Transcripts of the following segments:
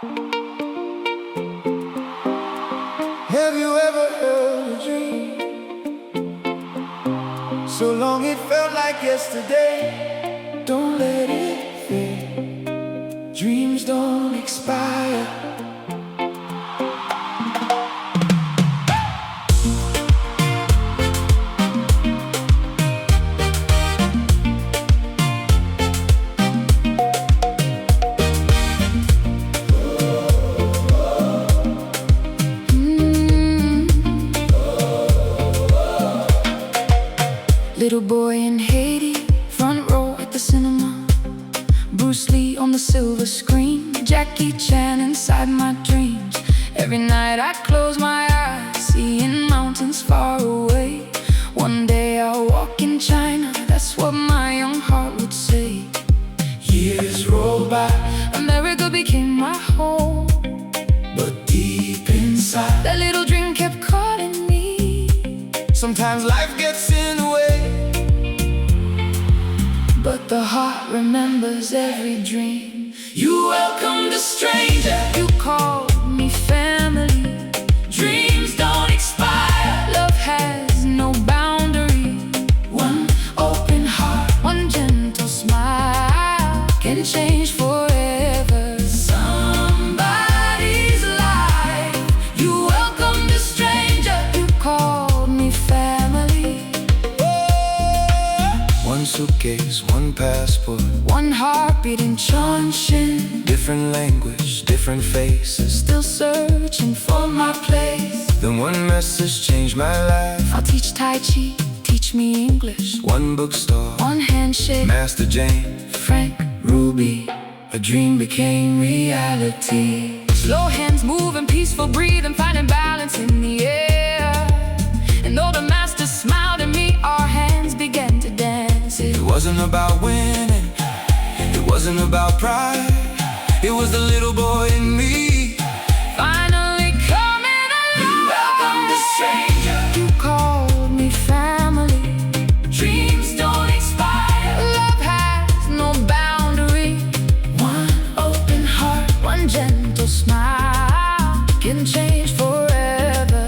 Have you ever heard a dream so long it felt like yesterday? Don't let it fade. Dreams don't expire. Little boy in Haiti, front row at the cinema. Bruce Lee on the silver screen, Jackie Chan inside my dreams. Every night I close my eyes, seeing mountains far away. One day I'll walk in China, that's what my young heart would say. Years rolled by, America became my home, but deep inside, that little dream kept calling me. sometimes life gets in the way, but the heart remembers every dream. you welcomed a stranger. You called me family. Dreams don't expire. Love has no boundary. One open heart One gentle smile can change forever somebody's life. You welcomed a stranger. You called me family. One suitcase, one passport, One heartbeat in Chongqing. different language, different faces. Still searching for my place. Then one message changed my life. I'll teach Tai Chi, teach me English. One bookstore, One handshake, Master Jane, Frank, Ruby. A dream became reality. slow hands moving, peaceful breathing, finding balance in the air. And though the master smiled at me, our hands began to dance. It wasn't about winning, it wasn't about pride. It was the little boy in me. Finally coming alive. You welcomed a stranger. You called me family. Dreams don't expire. Love has no boundary. One open heart One gentle smile can change forever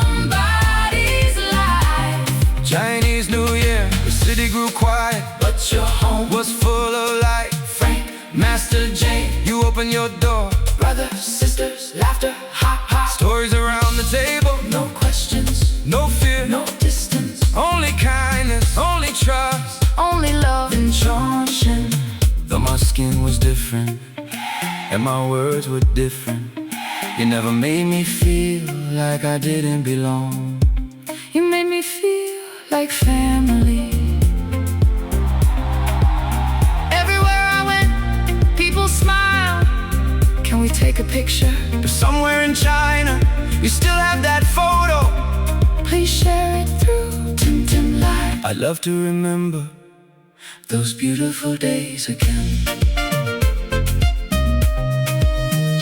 somebody's life. Chinese New Year, the city grew quiet, but your home was full of light. Frank, Master Jane, you open your door. Brothers, sisters, laughter, ha ha. Stories around the table, No questions, no fear, no distance, only kindness, only trust. only love in Chongqing. Though my skin was different and my words were different, you never made me feel like I didn't belong. You made me feel like family. Everywhere I went, people smiled. Can we take a picture? But somewhere in China, you still have that photo. Please share it through Tintin Live. I'd love to remember those beautiful days again.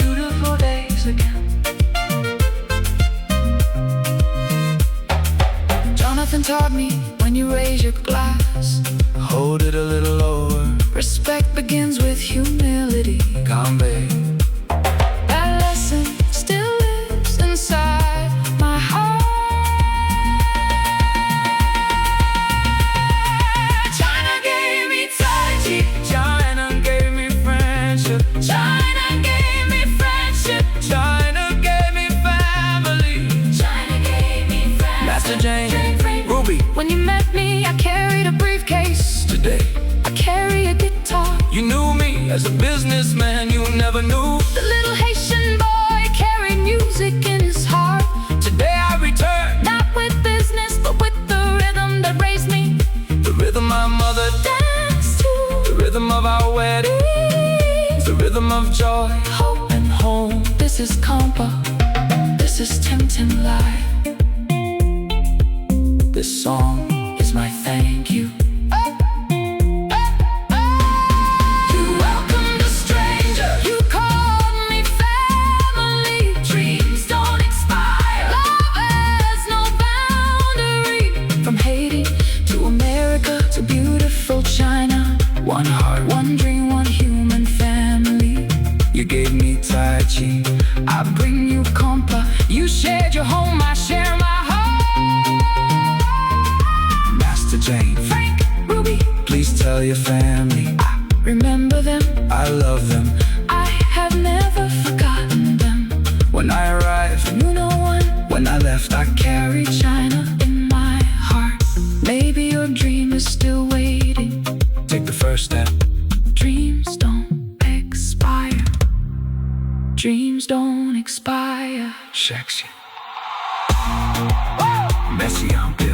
Beautiful days again. Jonathan taught me, when you raise your glass, Hold it a little lower, respect begins with humility. Konpa. That lesson still lives inside my heart. China gave me Tai Chi, China gave me friendship. China gave me friendship. China gave me family. China gave me friendship. Master Jane, Ruby. When you met me, I carried a briefcase. Today, I carry a guitar. you knew me as a businessman you never knew. The little Haitian boy carried music in his heart. Today I return, Not with business, but with the rhythm that raised me. the rhythm my mother Dance to the rhythm of our wedding, the rhythm of joy hope. and home. This is Konpa. This is Tintin Live. This song is my thank you. You welcomed a stranger. You called me family. Dreams don't expire. Love has no boundary. From Haiti to America to beautiful China. One heart, One dream, one human family. you gave me love them. I have never forgotten them. When I arrived, You know one, when I left, I carry China in my heart. Maybe your dream is still waiting. take the first step. Dreams don't expire. Dreams don't expire. Sexy, messy, I'm busy.